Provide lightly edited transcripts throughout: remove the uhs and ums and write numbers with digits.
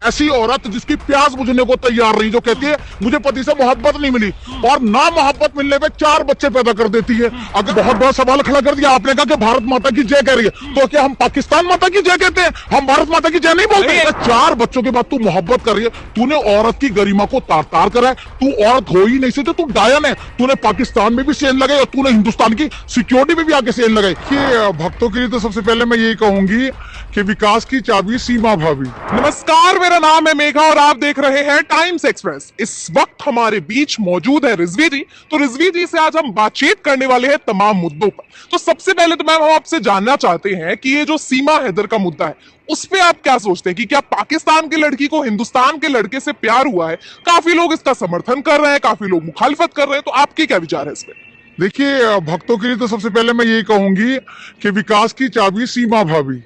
ऐसी औरत जिसकी प्यास बुझने को तैयार नहीं, जो कहती है मुझे पति से मोहब्बत नहीं मिली और ना मोहब्बत मिलने पे 4 बच्चे पैदा कर देती है। अगर बहुत बड़ा सवाल खड़ा कर दिया आपने, कहा कि भारत माता की जय कह रही है, तो क्या हम पाकिस्तान माता की जय कहते हैं? हम भारत माता की जय नहीं बोलते? 4 बच्चों के बाद तू मोहब्बत कर रही है, तूने औरत की गरिमा को तार तार करा है। तू औरत हो ही नहीं सकती, तू डायन है। तूने पाकिस्तान में भी सेल लगाई और तूने हिंदुस्तान की सिक्योरिटी में भी आके सेल लगाई। भक्तों के लिए तो सबसे पहले मैं यही कहूंगी कि विकास की चाबी सीमा भाभी। नमस्कार, मेरा नाम है मेघा और आप देख रहे हैं टाइम्स एक्सप्रेस। इस वक्त हमारे बीच मौजूद है रिजवी जी। तो रिजवी जी से आज हम बातचीत करने वाले हैं तमाम मुद्दों पर। तो सबसे पहले तो मैम हम आपसे जानना चाहते हैं कि ये जो सीमा हैदर का मुद्दा है उस पे आप क्या सोचते हैं कि क्या पाकिस्तान की लड़की को हिंदुस्तान के लड़के से प्यार हुआ है? काफी लोग इसका समर्थन कर रहे हैं, काफी लोग मुखालफत कर रहे हैं, तो आपके क्या विचार है इस पे? देखिए, भक्तों के लिए तो सबसे पहले मैं यही कहूंगी कि विकास की चाबी सीमा भाभी।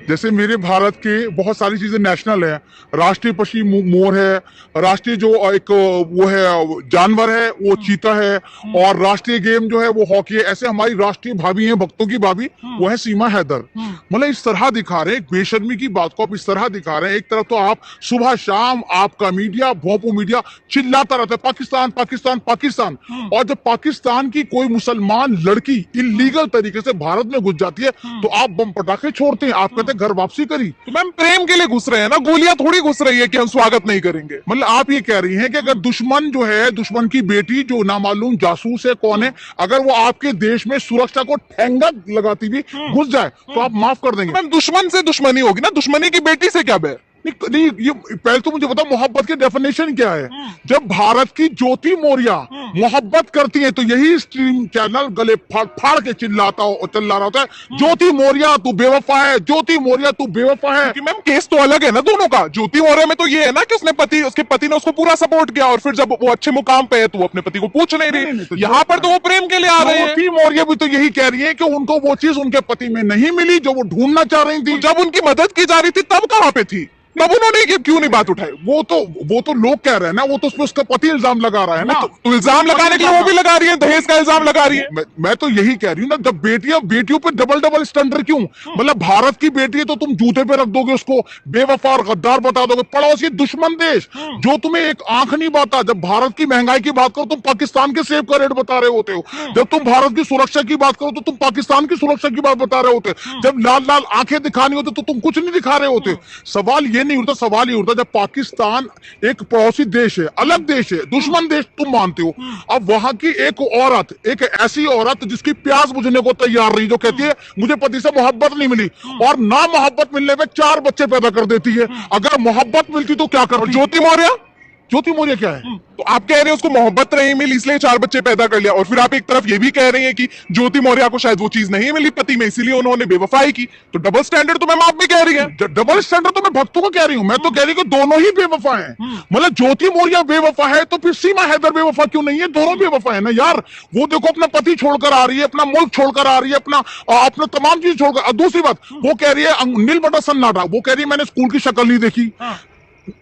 जैसे मेरे भारत के बहुत सारी चीजें नेशनल है, राष्ट्रीय पक्षी मोर है, राष्ट्रीय जो एक वो है जानवर है वो चीता है, और राष्ट्रीय गेम जो है वो हॉकी है। ऐसे हमारी राष्ट्रीय भाभी है, भक्तों की भाभी, वो है सीमा हैदर। मतलब इस तरह दिखा रहे हैं, बेशर्मी की बात को आप इस तरह दिखा रहे हैं। एक तरफ तो आप सुबह शाम आपका मीडिया, भोंपू मीडिया चिल्लाता रहता है पाकिस्तान पाकिस्तान पाकिस्तान, और जब पाकिस्तान की कोई मुसलमान लड़की इलीगल तरीके से भारत में घुस जाती है तो आप बम पटाखे छोड़ते हैं, आप कहते हैं घर वापसी करी। तो मैम प्रेम के लिए घुस रहे हैं ना, गोलियां थोड़ी घुस रही है कि हम स्वागत नहीं करेंगे। मतलब आप ये कह रही हैं कि अगर दुश्मन जो है, दुश्मन की बेटी जो नामालूम जासूस है कौन है, अगर वो आपके देश में सुरक्षा को ठेंगा लगाती भी घुस जाए तो आप माफ कर देंगे? मैम दुश्मन से दुश्मनी होगी ना, दुश्मनी की बेटी से क्या बैर? नहीं, ये पहले तो मुझे बताओ मोहब्बत की डेफिनेशन क्या है। जब भारत की ज्योति मौर्य मोहब्बत करती है तो यही स्ट्रीम चैनल गले फाड़ फाड़ के चिल्ला रहा होता है, ज्योति मौर्य तू बेवफा है, ज्योति मौर्य तू बेवफा है। मैम केस तो अलग है ना दोनों का। ज्योति मौर्य में तो ये है ना कि उसके पति ने उसको पूरा सपोर्ट किया, और फिर जब वो अच्छे मुकाम पे है तो वो अपने पति को पूछ नहीं रही। तो यहाँ पर तो वो प्रेम के लिए आ रहे हैं। ज्योति मौर्य भी तो यही कह रही है कि उनको वो चीज उनके पति में नहीं मिली जो वो ढूंढना चाह रही थी। जब उनकी मदद की जा रही थी तब कहाँ पे थी? तब उन्होंने क्यों नहीं बात उठाई? वो तो लोग कह रहे हैं ना, वो तो उसमें उसका पति इल्जाम लगा रहा है ना। तो इल्जाम लगाने के लिए वो भी लगा रही है, दहेज का इल्जाम लगा रही है। मैं तो यही कह रही हूँ ना, जब बेटियों पे डबल स्टैंडर्ड क्यों? मतलब भारत की बेटी है तो तुम जूते पे रख दोगे उसको, बेवफा और गद्दार बता दोगे, पड़ोसी दुश्मन देश जो तुम्हें एक आंख नहीं बाता। जब भारत की महंगाई की बात करो तुम पाकिस्तान के सेब का रेट बता रहे होते हो, जब तुम भारत की सुरक्षा की बात करो तो तुम पाकिस्तान की सुरक्षा की बात बता रहे होते, जब लाल लाल आंखें दिखानी होती तो तुम कुछ नहीं दिखा रहे होते। सवाल ये नहीं उठता, सवाल ये जब पाकिस्तान एक पड़ोसी देश है, अलग देश है, दुश्मन देश तुम मानते हो, अब वहां की एक औरत, एक ऐसी औरत जिसकी प्यास बुझने को तैयार नहीं, जो कहती है मुझे पति से मोहब्बत नहीं मिली और ना मोहब्बत मिलने पे 4 बच्चे पैदा कर देती है। अगर मोहब्बत मिलती तो क्या करती? ज्योति मौर्य क्या है? तो आप कह रहे हैं उसको मोहब्बत नहीं मिली इसलिए 4 बच्चे पैदा कर लिया, और फिर आप एक तरफ ये भी कह रहे हैं कि ज्योति मौर्य को शायद वो चीज नहीं मिली पति में, इसीलिए उन्होंने बेवफाई की। तो डबल स्टैंडर्ड तो मैम आप भी कह रही हैं। डबल स्टैंडर्ड तो मैं भक्तों को कह रही हूं, मैं तो कह रही हूं कि दोनों ही बेवफा हैं। मतलब ज्योति मौर्य बेवफा है तो फिर सीमा हैदर बेवफा क्यों नहीं है? दोनों बेवफा है ना यार। वो देखो अपना पति छोड़कर आ रही है, अपना मुल्क छोड़कर आ रही है, अपना तमाम चीज छोड़कर। दूसरी बात वो कह रही है नील बटा सन्नाटा, वो कह रही है मैंने स्कूल की शक्ल नहीं देखी,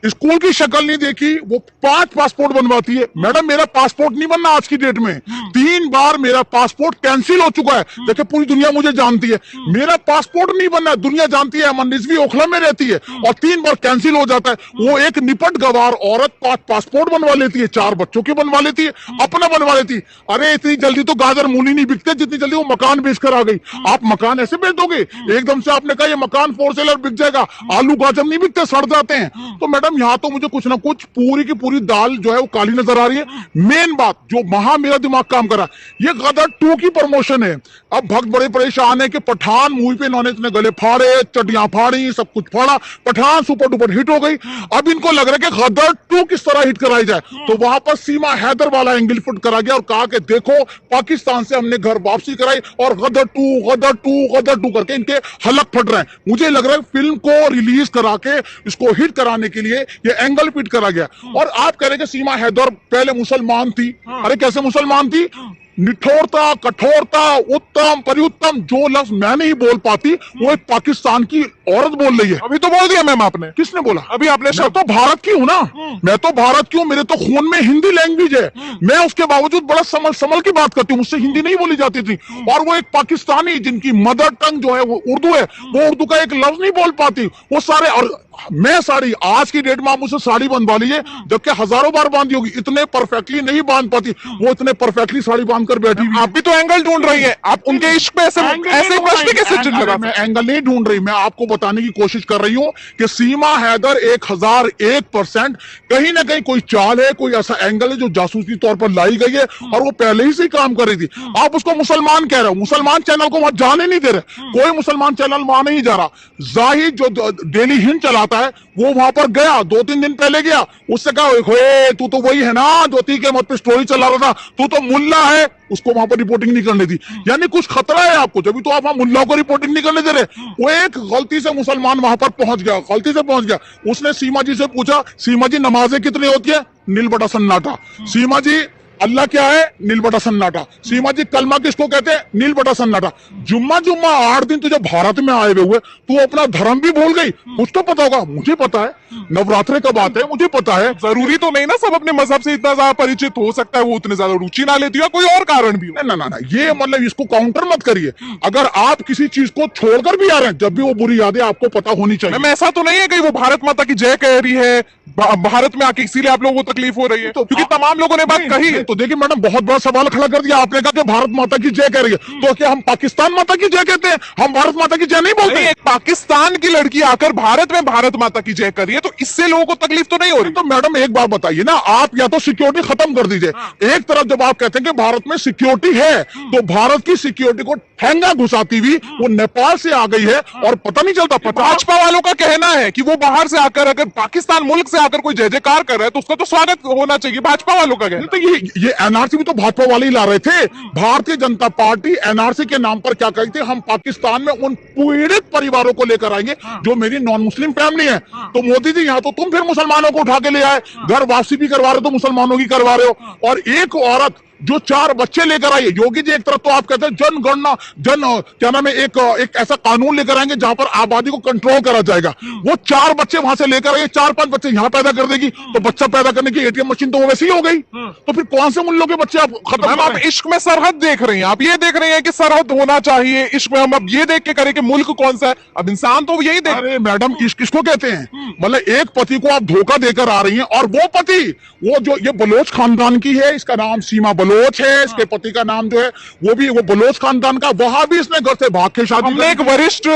स्कूल की शक्ल नहीं देखी। वो 5 पासपोर्ट बनवाती है। मैडम मेरा पासपोर्ट नहीं बनना आज की डेट में, 3 बार मेरा पासपोर्ट कैंसिल हो चुका है। देखिए पूरी दुनिया मुझे जानती है, मेरा पासपोर्ट नहीं बनना, दुनिया जानती है अमन रिजवी ओखला में रहती है, और 3 बार कैंसिल हो जाता है। वो एक निपट गवार औरत 5 पासपोर्ट बनवा लेती है, 4 बच्चों की बनवा लेती है, अपना बनवा लेती है। अरे इतनी जल्दी तो गाजर मूली नहीं बिकते जितनी जल्दी वो मकान बेचकर आ गई। आप मकान ऐसे बेच दोगे एकदम से? आपने कहा ये मकान फॉर सेल और बिक जाएगा। आलू गाजर नहीं बिकते, सड़ जाते हैं। तो मैडम यहां तो मुझे कुछ ना कुछ, पूरी की पूरी दाल जो है वो काली नजर आ रही है। मेन बात जो मेरा दिमाग काम कर रहा है, ये गदर 2 की प्रमोशन है। अब भक्त बड़े परेशान है कि पठान मूवी पे इन्होंने इतने गले फाड़े, चड्डियां फाड़ी, सब कुछ फाड़ा, पठान सुपर डुपर हिट हो गई। अब इनको लग रहा है कि गदर 2 किस तरह हिट कराई जाए, तो वहां पर सीमा हैदर वाला एंगल फिट करा गया और कहा कि देखो पाकिस्तान से हमने घर वापसी कराई और गदर 2 करके इनके हलक फट रहे हैं। मुझे लग रहा है फिल्म को रिलीज करा के इसको हिट कराने के लिए ये एंगल फिट करा गया। और आप कह रहे कि सीमा हैदर पहले मुसलमान थी। अरे कैसे मुसलमान थी? निठोरता, कठोरता, उत्तम, परिउत्तम, जो लफ्ज मैं नहीं बोल पाती वो एक पाकिस्तान की औरत बोल रही है। अभी तो बोल दिया मैम आपने। किसने बोला? अभी आपने मैं तो भारत की हूं ना, मैं तो भारत की हूं, मेरे तो खून में हिंदी लैंग्वेज है। मैं उसके बावजूद बड़ा समल की बात करती हूँ, मुझसे हिंदी नहीं बोली जाती थी। और वो एक पाकिस्तानी जिनकी मदर टंग जो है वो उर्दू है, वो उर्दू का एक लफ्ज नहीं बोल पाती। वो सारे, और मैं साड़ी आज की डेट में आप मुझसे साड़ी बांधवा लीजिए, जबकि हजारों बार बांधी होगी, इतने परफेक्टली नहीं बांध पाती, वो इतने परफेक्टली साड़ी बांध कर बैठी हुई। आप भी तो एंगल ढूंढ रही हैं, आप उनके इश्क पे ऐसे प्रश्न कैसे चिढ़ लगा? मैं एंगल नहीं ढूंढ रही, मैं आपको बताने की कोशिश कर रही हूं कि सीमा हैदर 1001% कहीं ना कहीं कोई चाल है, कोई ऐसा एंगल है जो जासूसी तौर पर लाई गई है, और वो पहले ही से काम कर रही थी। आप उसको मुसलमान कह रहे हो, मुसलमान चैनल को वहां जाने नहीं दे रहे, कोई मुसलमान चैनल वहां नहीं जा रहा। जाहिद जो डेली हिंद चलाता है वो वहां पर गया, 2-3 दिन पहले गया, उससे कहा तू तो वही है ना ज्योति के मत पे स्टोरी चला रहा था, तू तो मुल्ला है, उसको वहां पर रिपोर्टिंग नहीं करने दी। यानी कुछ खतरा है आपको, जब तो आप वहां मुल्ला को रिपोर्टिंग नहीं करने दे रहे। वो एक गलती से मुसलमान वहां पर पहुंच गया, गलती से पहुंच गया। उसने सीमा जी से पूछा, सीमा जी नमाजें कितनी होती है? नील बटा सन्नाटा। सीमा जी अल्लाह क्या है? नील बटा सन्नाटा। सीमा जी कलमा किसको कहते हैं? नील बटा सन्नाटा। जुम्मा 8 दिन तुझे भारत में आए हुए, तू अपना धर्म भी भूल गई। कुछ तो पता होगा, मुझे पता है नवरात्रे कब आते हैं, मुझे पता है। जरूरी तो नहीं ना सब अपने मजहब से इतना ज्यादा परिचित, हो सकता है वो उतने ज्यादा रुचि ना लेती हो, कोई और कारण भी हो। ना ना ना, ये मतलब इसको काउंटर मत करिए। अगर आप किसी चीज को छोड़कर भी आ रहे हैं, जब भी वो बुरी यादें आपको पता होनी चाहिए। मैम ऐसा तो नहीं है कि वो भारत माता की जय कह रही है भारत में आके, इसीलिए आप लोगों को तकलीफ हो रही है? तो क्योंकि तमाम लोगों ने बात कही है। तो देखिए मैडम, बहुत बड़ा सवाल खड़ा कर दिया आपने, कहा कि भारत माता की जय कह रही है, तो क्या हम पाकिस्तान माता की जय कहते हैं? हम भारत माता की जय नहीं बोलते? एक पाकिस्तान की लड़की आकर भारत में भारत माता की जय कर रही है, तो इससे लोगों को तकलीफ तो नहीं हो रही? तो मैडम एक बात बताइए ना, आप या तो सिक्योरिटी खत्म कर दीजिए। एक तरफ जब आप कहते हैं कि भारत में सिक्योरिटी है, तो भारत की सिक्योरिटी को ठेंगा घुसाती हुई वो नेपाल से आ गई है, और पता नहीं चलता। भाजपा वालों का कहना है कि वो बाहर से आकर, अगर पाकिस्तान मुल्क से आकर कोई जय जयकार कर रहा है तो उसका तो स्वागत होना चाहिए, भाजपा वालों का कहना। तो ये एनआरसी भी तो भाजपा वाले ही ला रहे थे। भारतीय जनता पार्टी एनआरसी के नाम पर क्या कहती है, हम पाकिस्तान में उन पीड़ित परिवारों को लेकर आएंगे जो मेरी नॉन मुस्लिम फैमिली है। तो मोदी जी यहाँ तो तुम फिर मुसलमानों को उठा के ले आए, घर वापसी भी करवा रहे हो तो मुसलमानों की करवा रहे हो। और एक औरत जो 4 बच्चे लेकर आई है, योगी जी एक तरफ तो आप कहते हैं जनगणना क्या नाम है, एक ऐसा कानून लेकर आएंगे जहां पर आबादी को कंट्रोल करा जाएगा। वो 4 बच्चे वहां से लेकर आए, 4-5 बच्चे यहां पैदा कर देगी, तो बच्चा पैदा करने की एटीएम मशीन तो वो वैसे ही हो गई। तो फिर कौन से मुल्लों के बच्चे आप खत्म? आप इश्क में सरहद देख रही हैं, आप ये देख रहे हैं कि सरहद होना चाहिए इश्क में, हम अब ये देख के करें कि मुल्क कौन सा है। अब इंसान तो यही देख। अरे मैडम, इश्क किसको कहते हैं? मतलब एक पति को आप धोखा देकर आ रही हैं, और वो पति, वो जो ये बलोच खानदान की है, इसका नाम सीमा बलोच है, इसके पति का नाम जो है वो बलोच खानदान का, वहां भी इसने घर से भाग के शादी। हमने एक वरिष्ठ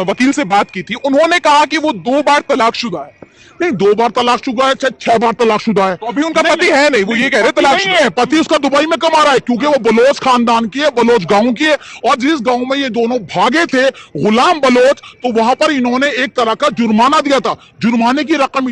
वकील से बात की थी, उन्होंने कहा कि वो 2 बार तलाकशुदा है। नहीं, 2 बार तलाकशुदा है, 6 बार तलाकशुदा है। तो अभी उनका पति है नहीं, वो ये कह रहे तलाकशुदा है। पति उसका दुबई में कमा रहा है, क्योंकि वो बलोच खानदान की है, बलोच गांव की है। और जिस गांव में ये दोनों भागे थे, गुलाम बलोच, तो वहां पर इन्होंने एक तरह का जुर्माना दिया था। जुर्माने की रकम